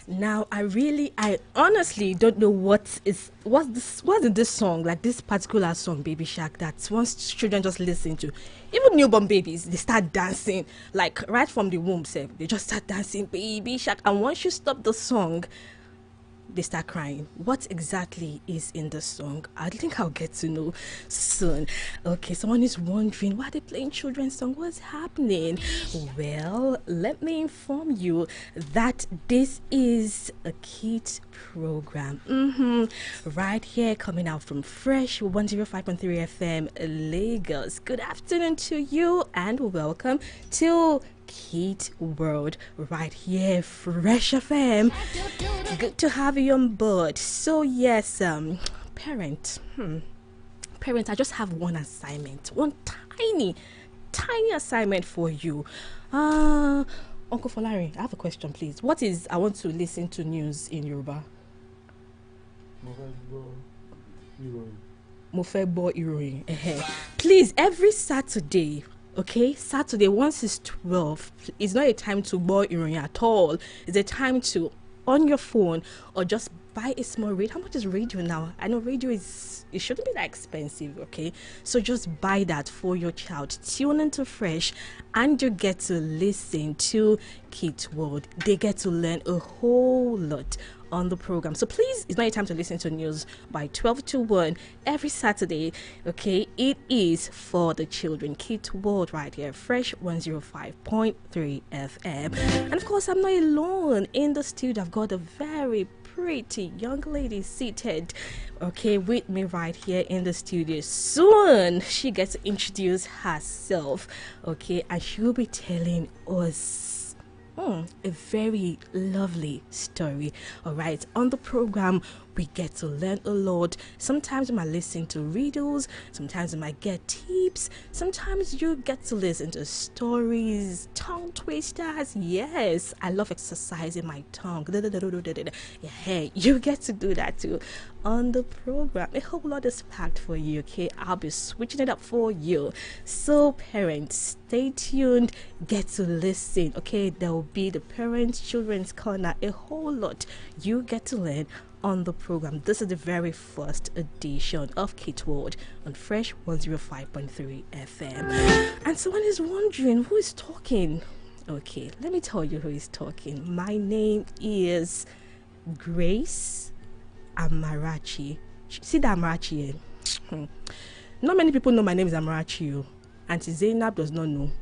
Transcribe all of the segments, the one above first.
Now, I honestly don't know what's in this song, like this particular song, Baby Shark, that once children just listen to, even newborn babies, they start dancing, like right from the womb, say, they just start dancing, Baby Shark, and once you stop the song, they start crying. What exactly is in the song? I think I'll get to know soon. Okay, someone is wondering why they're playing children's song. What's happening? Well, let me inform you that this is a kids program. Right here, coming out from Fresh 105.3 FM Lagos. Good afternoon to you and welcome to Kid World right here, Fresh FM. Good to have you on board. So yes, parents, I just have one assignment, one tiny assignment for you. Uncle Folari, I have a question, please. What is I want to listen to news in Yoruba? Mofebo Iroyin. Please, every Saturday. Okay, Saturday, once it's 12, it's not a time to boil Iroyin at all. It's a time to, on your phone, or just buy a small radio. How much is radio now? I know radio it shouldn't be that expensive, okay? So just buy that for your child. Tune into Fresh, and you get to listen to Kids World. They get to learn a whole lot on the program. So please, it's not a time to listen to news by 12 to 1 every Saturday. Okay, it is for the children. Kids World right here, Fresh 105.3 FM. And of course, I'm not alone in the studio. I've got a very pretty young lady seated, okay, with me right here in the studio. Soon she gets to introduce herself, okay, and she'll be telling us a very lovely story. All right, on the program we get to learn a lot. Sometimes we might listen to riddles, sometimes we might get tips, sometimes you get to listen to stories, tongue twisters. Yes, I love exercising my tongue. Yeah, you get to do that too on the program. A whole lot is packed for you, okay? I'll be switching it up for you. So parents, stay tuned, get to listen, okay? There will be the parents children's corner, a whole lot you get to learn on the program. This is the very first edition of Kids World on Fresh 105.3 FM. And someone is wondering who is talking. Okay, let me tell you who is talking. My name is Grace Amarachi. See that Amarachi? Not many people know my name is Amarachi. Auntie Zainab does not know.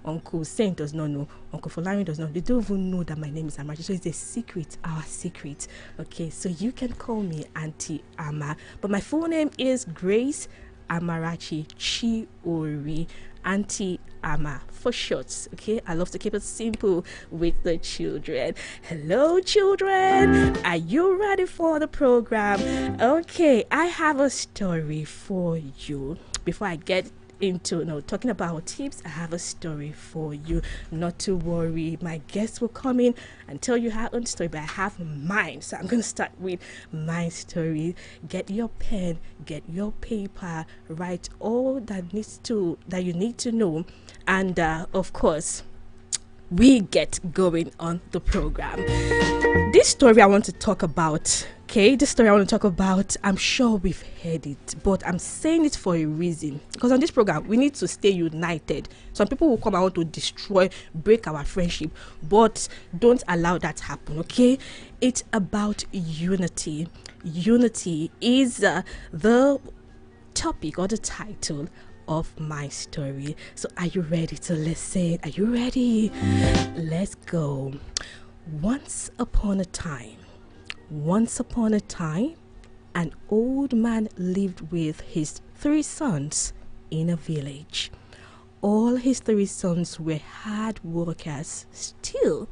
Uncle Saint does not know. Uncle Folari does not know. They don't even know that my name is Amarachi. So it's a secret, our secret. Okay, so you can call me Auntie Ama. But my full name is Grace Amarachi Chiori. Auntie Ama for short. Okay, I love to keep it simple with the children. Hello, children. Are you ready for the program? Okay, I have a story for you. Before I get into talking about tips, I have a story for you. Not to worry, my guests will come in and tell you her own story, but I have mine, so I'm going to start with my story. Get your pen, get your paper, write all that you need to know, and of course we get going on the program. This story I want to talk about, I'm sure we've heard it, but I'm saying it for a reason. Because on this program, we need to stay united. Some people will come and want to break our friendship, but don't allow that to happen, okay? It's about unity. Unity is the topic or the title of my story. So are you ready to listen? Are you ready? Let's go. Once upon a time, an old man lived with his 3 sons in a village. All his 3 sons were hard workers. Still,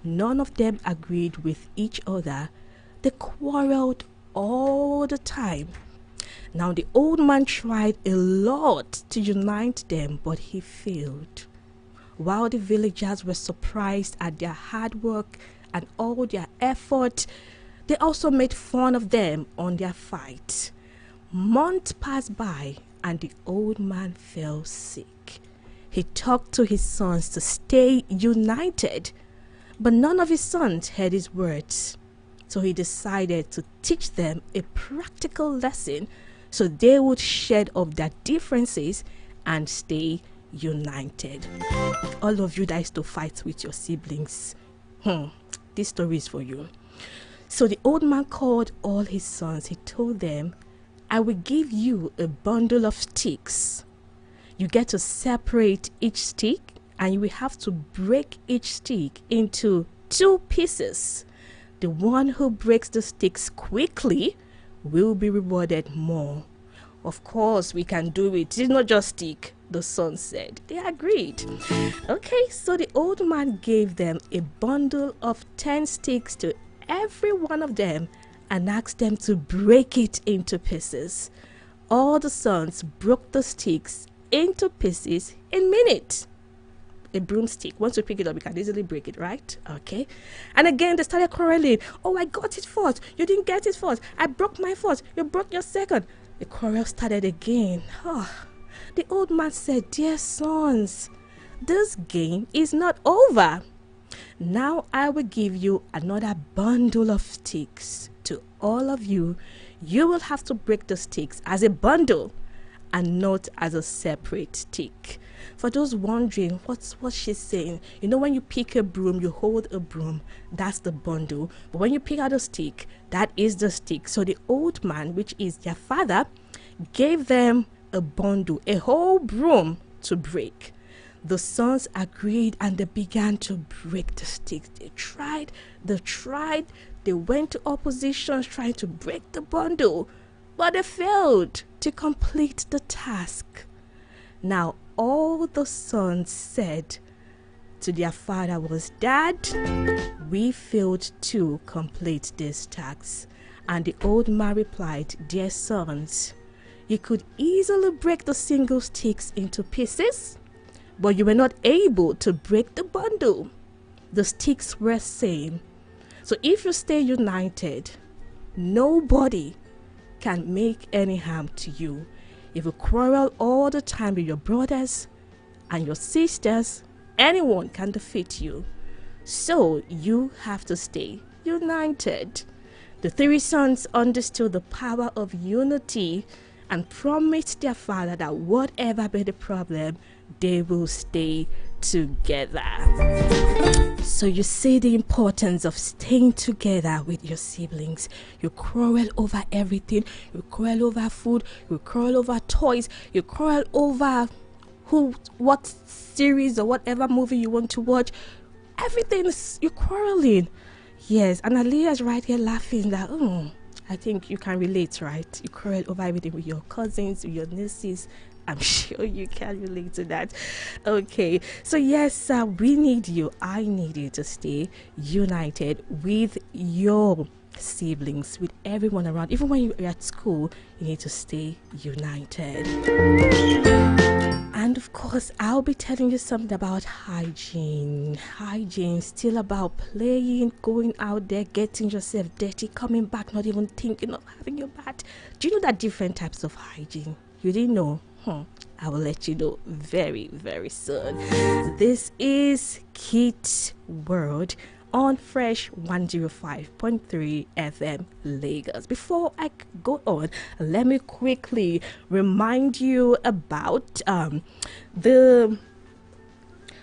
none of them agreed with each other. They quarreled all the time. Now the old man tried a lot to unite them, but he failed. While the villagers were surprised at their hard work and all their effort, they also made fun of them on their fight. Months passed by and the old man fell sick. He talked to his sons to stay united, But none of his sons heard his words. So he decided to teach them a practical lesson so they would shed off their differences and stay united. All of you that used to fight with your siblings, this story is for you. So the old man called all his sons. He told them, I will give you a bundle of sticks. You get to separate each stick, and you will have to break each stick into 2 pieces. The one who breaks the sticks quickly will be rewarded more. Of course, we can do it. It's not just stick, the son said. They agreed. Okay, so the old man gave them a bundle of 10 sticks to every one of them and asked them to break it into pieces. All the sons broke the sticks into pieces in minutes. A broomstick, once you pick it up, you can easily break it, right? Okay. And again, they started quarreling. Oh, I got it first. You didn't get it first. I broke my first. You broke your second. The quarrel started again. The old man said, dear sons, this game is not over. Now I will give you another bundle of sticks. To all of you, you will have to break the sticks as a bundle and not as a separate stick. For those wondering what's she's saying, you know, when you pick a broom, you hold a broom, that's the bundle. But when you pick out a stick, that is the stick. So the old man, which is their father, gave them a bundle, a whole broom to break. The sons agreed and they began to break the sticks. They tried, they went to oppositions trying to break the bundle, but they failed to complete the task. Now, all the sons said to their father was, Dad, we failed to complete this task. And the old man replied, dear sons, you could easily break the single sticks into pieces, but you were not able to break the bundle. The sticks were same. So if you stay united, nobody can make any harm to you. If you quarrel all the time with your brothers and your sisters, anyone can defeat you. So you have to stay united. The 3 sons understood the power of unity and promised their father that whatever be the problem, they will stay together. So you see the importance of staying together with your siblings. You quarrel over everything. You quarrel over food. You quarrel over toys. You quarrel over what series or whatever movie you want to watch. Everything is you're quarreling. Yes, and Aliyah is right here laughing that I think you can relate, right? You quarrel over everything with your cousins, with your nieces. I'm sure you can relate to that. Okay, so yes, we need you. I need you to stay united with your siblings, with everyone around. Even when you're at school, you need to stay united. And of course, I'll be telling you something about hygiene. Hygiene, still about playing, going out there, getting yourself dirty, coming back, not even thinking of having your bath. Do you know that different types of hygiene? You didn't know? I will let you know very, very soon. This is Kids World on Fresh 105.3 FM Lagos. Before I go on, let me quickly remind you about there's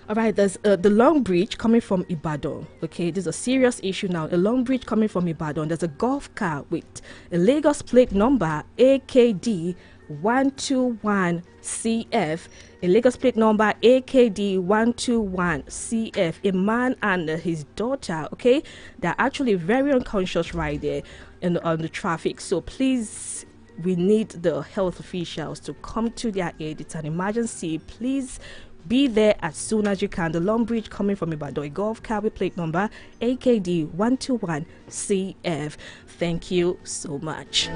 the long bridge coming from Ibadan. Okay, there's a serious issue now. A long bridge coming from Ibadan. There's a golf car with a Lagos plate number AKD 121 CF, a Lagos plate number AKD 121 CF. A man and his daughter, okay, they're actually very unconscious right there on the traffic. So please, we need the health officials to come to their aid. It's an emergency. Please be there as soon as you can. The long bridge coming from Ibadan, a golf car with plate number AKD 121 CF. Thank you so much.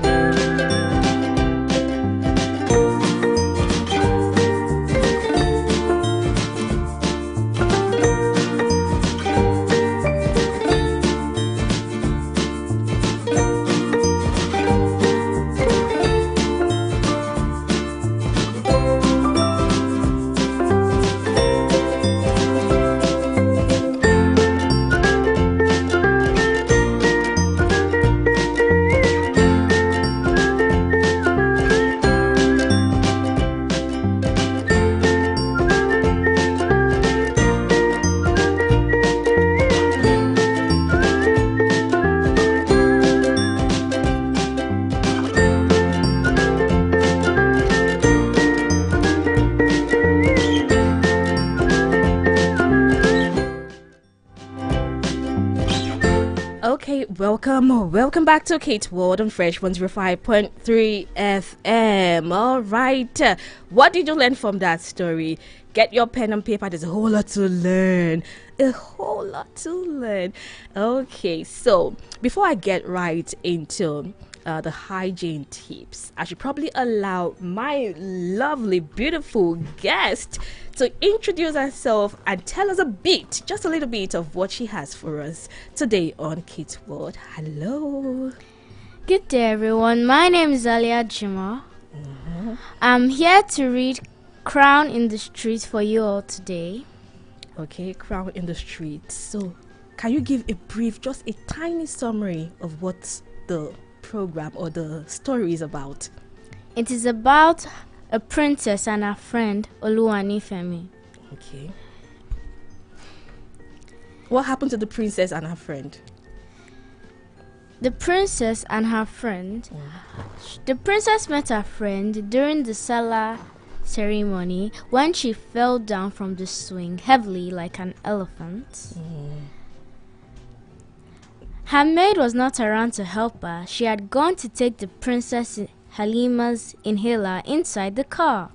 welcome back to Kate World on Fresh 105.3 FM. All right, what did you learn from that story? Get your pen and paper. There's a whole lot to learn. Okay, so before I get right into the hygiene tips, I should probably allow my lovely, beautiful guest to introduce herself and tell us just a little bit of what she has for us today on Kids World. Hello. Good day, everyone. My name is Alia Jima. I'm here to read Crown in the Street for you all today. Okay, Crown in the Street. So, can you give a brief, just a tiny summary of what the program or the story is about? It is about a princess and her friend Oluwanifemi. Okay. What happened to the princess and her friend? The princess and her friend. The princess met her friend during the Salah ceremony when she fell down from the swing heavily like an elephant. Her maid was not around to help her. She had gone to take the Princess Halima's inhaler inside the car.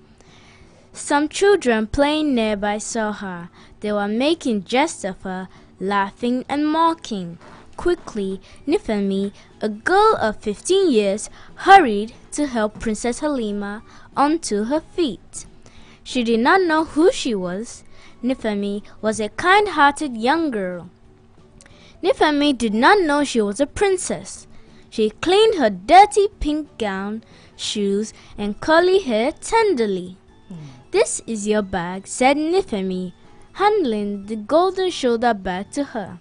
Some children playing nearby saw her. They were making jest of her, laughing and mocking. Quickly, Nifemi, a girl of 15 years, hurried to help Princess Halima onto her feet. She did not know who she was. Nifemi was a kind-hearted young girl. Nifemi did not know she was a princess. She cleaned her dirty pink gown, shoes, and curly hair tenderly. "This is your bag," said Nifemi, handing the golden shoulder bag to her.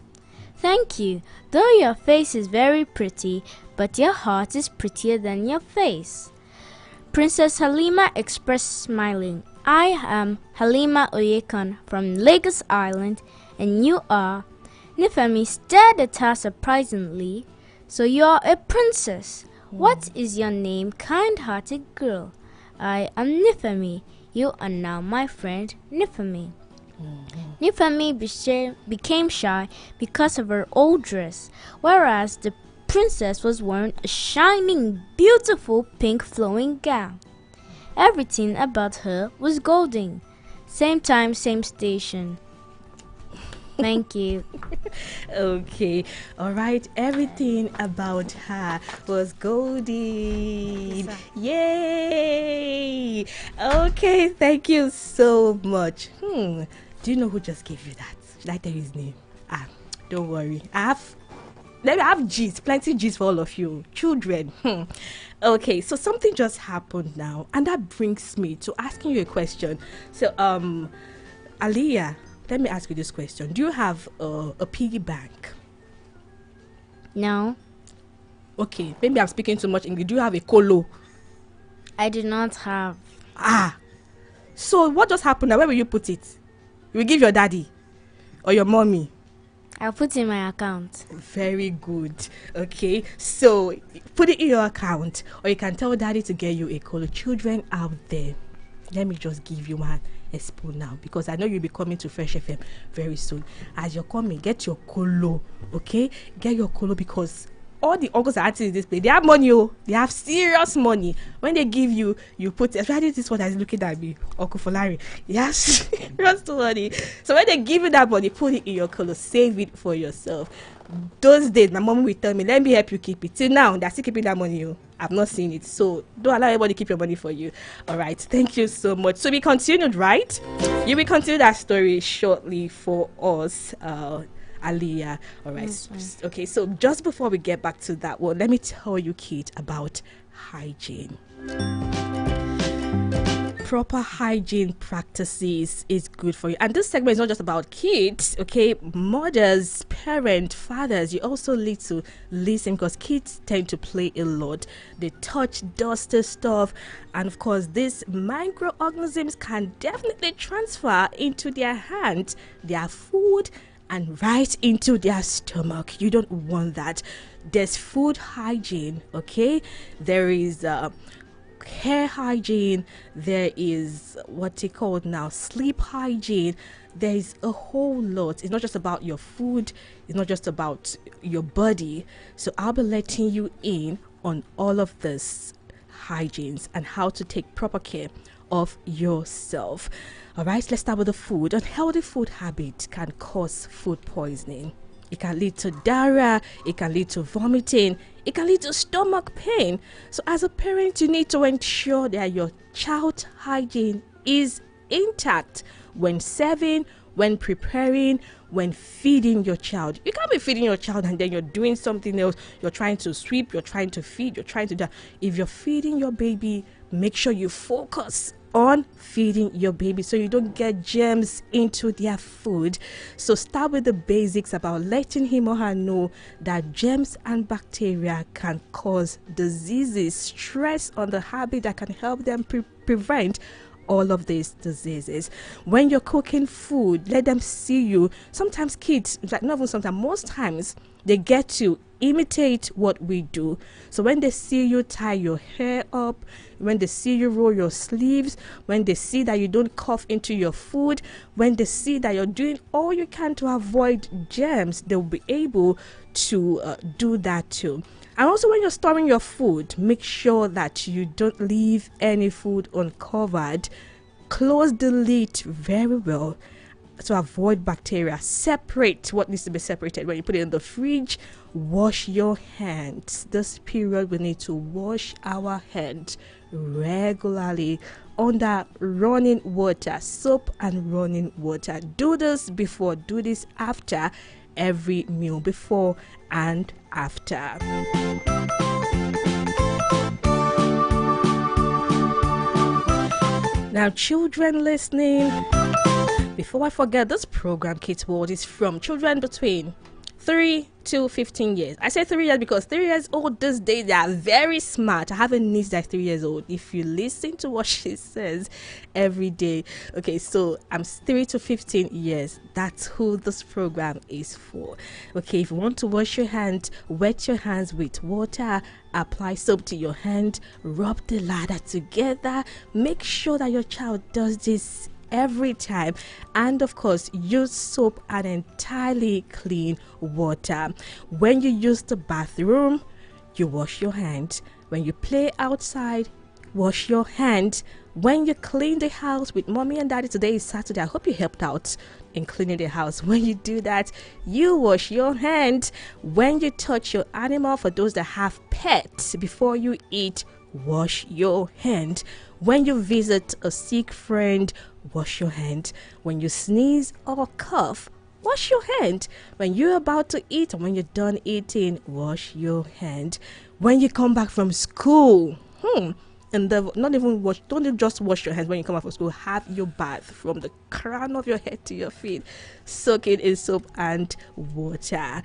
"Thank you. Though your face is very pretty, but your heart is prettier than your face." Princess Halima expressed, smiling, "I am Halima Oyekan from Lagos Island, and you are..." Nifemi stared at her surprisingly. "So you're a princess. What is your name, kind-hearted girl?" "I am Nifemi. You are now my friend, Nifemi." Nifemi became shy because of her old dress, whereas the princess was wearing a shining, beautiful pink flowing gown. Everything about her was golden. Same time, same station. Thank you. Okay, all right. Everything about her was golden. Yay! Okay, thank you so much. Do you know who just gave you that? Should I tell you his name? Don't worry. Let me have G's, plenty G's for all of you children. Okay, so something just happened now, and that brings me to asking you a question. So, Aliyah, let me ask you this question. Do you have a piggy bank? No. Okay, maybe I'm speaking too much English. Do you have a colo? I do not have. So what just happened now? Where will you put it? You will give your daddy or your mommy? I'll put in my account. Very good. Okay, so put it in your account, or you can tell daddy to get you a colo. Children out there, let me just give you one expo now, because I know you'll be coming to Fresh FM very soon. As you're coming, get your colo. Okay, get your colo, because all the uncles and aunties in this place, they have money. They have serious money. When they give you, you put it. Especially this one that is looking at me, Uncle Folari. Yes, serious money. So when they give you that money, put it in your colo. Save it for yourself. Those days, my mom will tell me, "Let me help you keep it." Till now, they're still keeping that money. I've not seen it. So don't allow anybody to keep your money for you. All right. Thank you so much. So we continued, right? You will continue that story shortly for us, Aliyah. All right. Okay. So just before we get back to that one, let me tell you, Kate, about hygiene. Proper hygiene practices is good for you. And this segment is not just about kids, okay? Mothers, parents, fathers, you also need to listen, because kids tend to play a lot. They touch dusty stuff, and of course these microorganisms can definitely transfer into their hands, their food, and right into their stomach. You don't want that. There's food hygiene, okay? There is hair hygiene, there is what they call now sleep hygiene, there is a whole lot. It's not just about your food, it's not just about your body. So I'll be letting you in on all of this hygienes and how to take proper care of yourself. All right, let's start with the food. Unhealthy food habits can cause food poisoning. It can lead to diarrhea, it can lead to vomiting, it can lead to stomach pain. So as a parent, you need to ensure that your child's hygiene is intact when serving, when preparing, when feeding your child. You can't be feeding your child and then you're doing something else. You're trying to sweep, you're trying to feed, you're trying to do. If you're feeding your baby, make sure you focus on feeding your baby so you don't get germs into their food. So start with the basics about letting him or her know that germs and bacteria can cause diseases. Stress on the habit that can help them prevent all of these diseases. When you're cooking food, let them see you. Sometimes kids, like not even sometimes, most times they get to imitate what we do. So when they see you tie your hair up, when they see you roll your sleeves, when they see that you don't cough into your food, when they see that you're doing all you can to avoid germs, they'll be able to do that too. And also when you're storing your food, make sure that you don't leave any food uncovered. Close the lid very well to avoid bacteria. Separate what needs to be separated. When you put it in the fridge, wash your hands. This period we need to wash our hands regularly under running water, soap and running water. Do this before, do this after every meal, before and after. Now, children listening, before I forget, this program, Kids World, is from children between 3 to 15 years. I say 3 years because 3 years old these days, they are very smart. I have a niece that's 3 years old. If you listen to what she says every day. Okay, so I'm 3 to 15 years. That's who this program is for. Okay, if you want to wash your hands, wet your hands with water, apply soap to your hand, rub the lather together. Make sure that your child does this every time, and of course use soap and entirely clean water. When you use the bathroom, you wash your hands. When you play outside, wash your hands. When you clean the house with mommy and daddy, today is Saturday, I hope you helped out in cleaning the house. When you do that, you wash your hands. When you touch your animal, for those that have pets, before you eat, wash your hand. When you visit a sick friend, wash your hand. When you sneeze or cough, wash your hand. When you're about to eat and when you're done eating, wash your hand. When you come back from school, and don't just wash your hands when you come out from school. Have your bath from the crown of your head to your feet. Soak it in soap and water.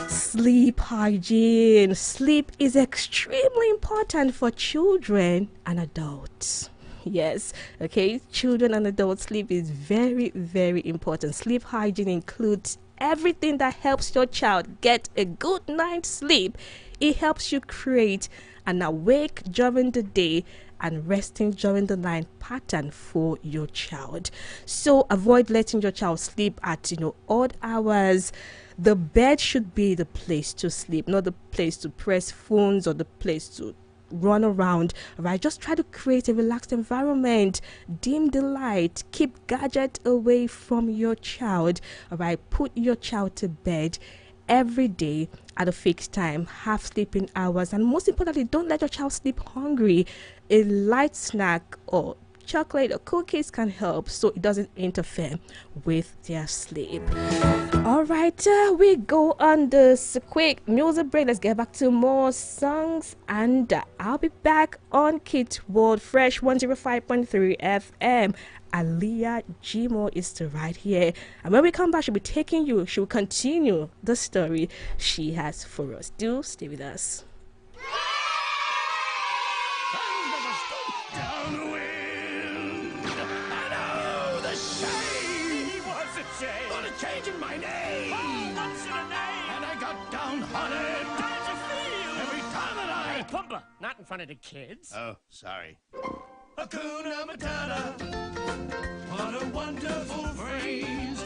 Sleep hygiene. Sleep is extremely important for children and adults. Yes, okay, children and adults, sleep is very, very important. Sleep hygiene includes everything that helps your child get a good night's sleep. It helps you create an awake during the day and resting during the night pattern for your child. So avoid letting your child sleep at odd hours. The bed should be the place to sleep, not the place to press phones or the place to run around. Right, just try to create a relaxed environment. Dim the light, keep gadgets away from your child. All right, put your child to bed every day at a fixed time. Have sleeping hours, and most importantly, don't let your child sleep hungry. A light snack or chocolate or cookies can help so it doesn't interfere with their sleep. All right, we go on this quick music break. Let's get back to more songs, and I'll be back on Kids World Fresh 105.3 FM. Aliyah Jimo is still right here, and when we come back, she'll continue the story she has for us. Do stay with us. Changing my name. Oh, what's your name? And I got downhearted. How did you feel? Every time that I... Hey, Pumbaa, not in front of the kids. Oh, sorry. Hakuna Matata. What a wonderful phrase.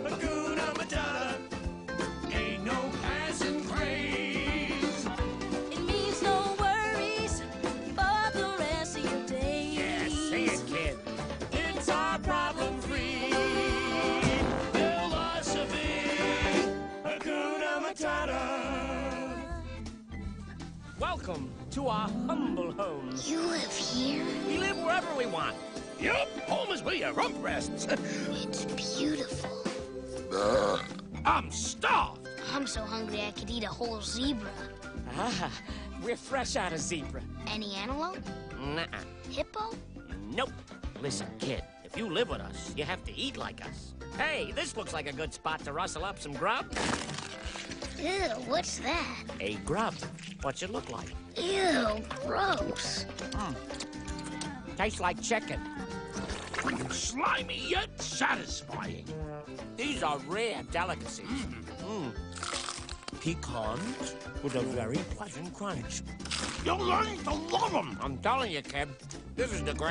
Hakuna Matata. Ain't no passing craze. It means no worries for the rest of your days. Yeah, say it, kid. It's our problem-free philosophy. Hakuna Matata. Welcome to our humble home. You live here? We live wherever we want. Yup, home is where your rump rests. It's beautiful. I'm starved. I'm so hungry I could eat a whole zebra. Ah, we're fresh out of zebra. Any antelope? Nuh-uh. Hippo? Nope. Listen, kid, if you live with us, you have to eat like us. Hey, this looks like a good spot to rustle up some grub. Ew, what's that? A grub. What's it look like? Ew, gross. Tastes like chicken. Slimy yet satisfying. These are rare delicacies. Pecans with a very pleasant crunch. You're learning to love them. I'm telling you, kid, this is the great